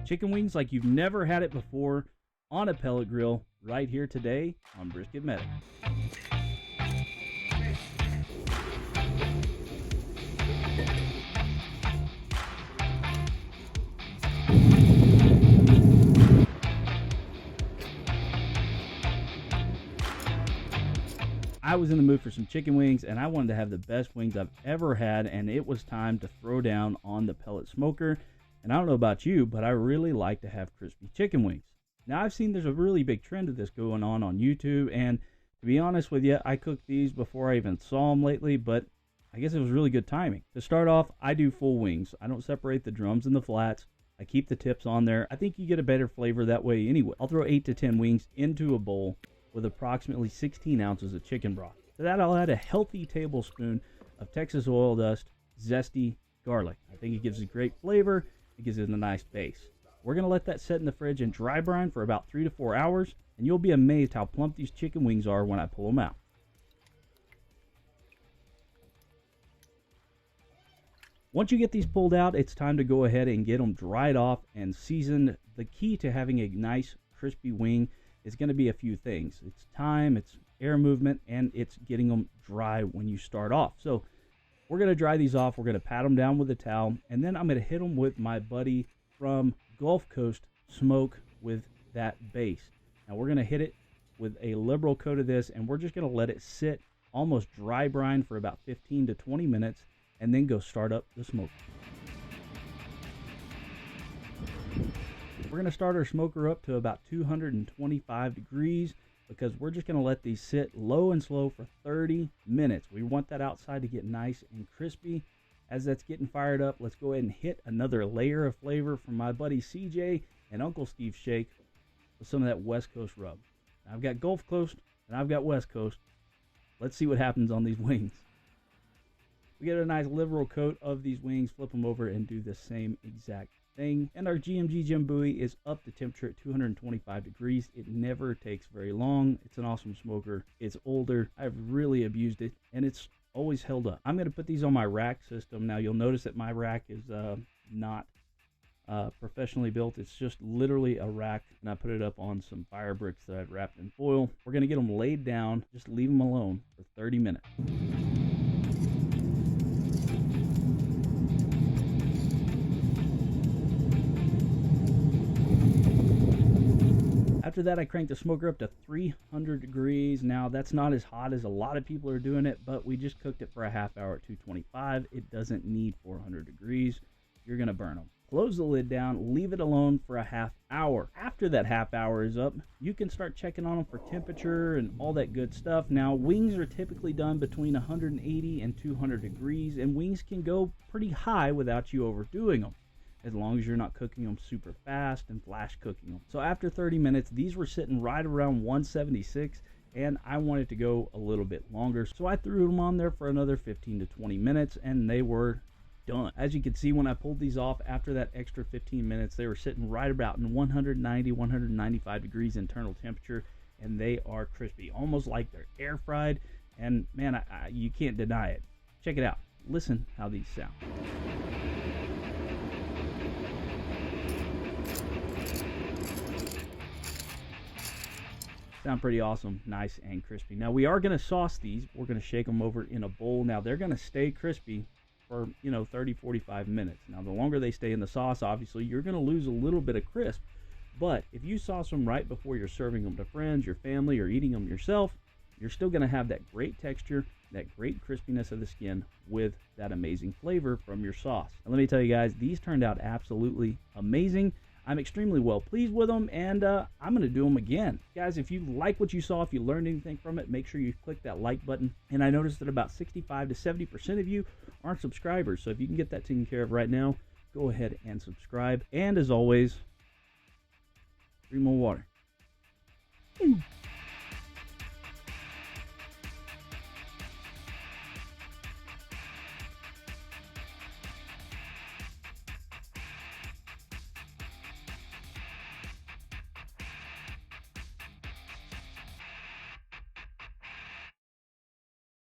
Chicken wings like you've never had it before on a pellet grill right here today on BrisketMedic. I was in the mood for some chicken wings, and I wanted to have the best wings I've ever had, and it was time to throw down on the pellet smoker. And I don't know about you, but I really like to have crispy chicken wings. Now, I've seen there's a really big trend of this going on YouTube, and to be honest with you, I cooked these before I even saw them lately, but I guess it was really good timing. To start off, I do full wings. I don't separate the drums and the flats. I keep the tips on there. I think you get a better flavor that way anyway. I'll throw 8 to 10 wings into a bowl with approximately 16 ounces of chicken broth. To that, I'll add a healthy tablespoon of Texas oil dust, zesty garlic. I think it gives a great flavor. It gives it a nice base. We're going to let that set in the fridge and dry brine for about 3 to 4 hours, and you'll be amazed how plump these chicken wings are when I pull them out. Once you get these pulled out, it's time to go ahead and get them dried off and seasoned. The key to having a nice crispy wing is going to be a few things. It's time, it's air movement, and it's getting them dry when you start off. So we're going to dry these off. We're going to pat them down with a towel, and then I'm going to hit them with my buddy from Gulf Coast smoke with that base. Now we're going to hit it with a liberal coat of this, and we're just going to let it sit almost dry brine for about 15 to 20 minutes, and then go start up the smoker. We're going to start our smoker up to about 225 degrees because we're just going to let these sit low and slow for 30 minutes. We want that outside to get nice and crispy. As that's getting fired up, let's go ahead and hit another layer of flavor from my buddy CJ and Uncle Steve Shake with some of that West Coast rub. Now, I've got Gulf Coast and I've got West Coast. Let's see what happens on these wings. We get a nice liberal coat of these wings, flip them over, and do the same exact thing. And our GMG Gem buoy is up to temperature at 225 degrees. It never takes very long. It's an awesome smoker. It's older. I've really abused it, and it's always held up. I'm going to put these on my rack system. Now, you'll notice that my rack is not professionally built. It's just literally a rack, and I put it up on some fire bricks that I've wrapped in foil. We're going to get them laid down. Just leave them alone for 30 minutes. After that, I cranked the smoker up to 300 degrees. Now, that's not as hot as a lot of people are doing it, but we just cooked it for a half hour at 225. It doesn't need 400 degrees. You're going to burn them. Close the lid down, leave it alone for a half hour. After that half hour is up, you can start checking on them for temperature and all that good stuff. Now, wings are typically done between 180 and 200 degrees, and wings can go pretty high without you overdoing them, as long as you're not cooking them super fast and flash cooking them. So after 30 minutes, these were sitting right around 176, and I wanted to go a little bit longer. So I threw them on there for another 15 to 20 minutes, and they were done. As you can see, when I pulled these off after that extra 15 minutes, they were sitting right about in 190, 195 degrees internal temperature, and they are crispy, almost like they're air fried. And man, you can't deny it. Check it out. Listen how these sound. Sound pretty awesome, nice and crispy. Now we are going to sauce these. We're going to shake them over in a bowl. Now they're going to stay crispy for 30-45 minutes. Now the longer they stay in the sauce, obviously you're going to lose a little bit of crisp, but if you sauce them right before you're serving them to friends, your family, or eating them yourself, you're still going to have that great texture, that great crispiness of the skin with that amazing flavor from your sauce. And let me tell you guys, these turned out absolutely amazing. I'm extremely well pleased with them, and I'm going to do them again. Guys, if you like what you saw, if you learned anything from it, make sure you click that like button. And I noticed that about 65 to 70% of you aren't subscribers, so if you can get that taken care of right now, go ahead and subscribe. And as always, drink more water.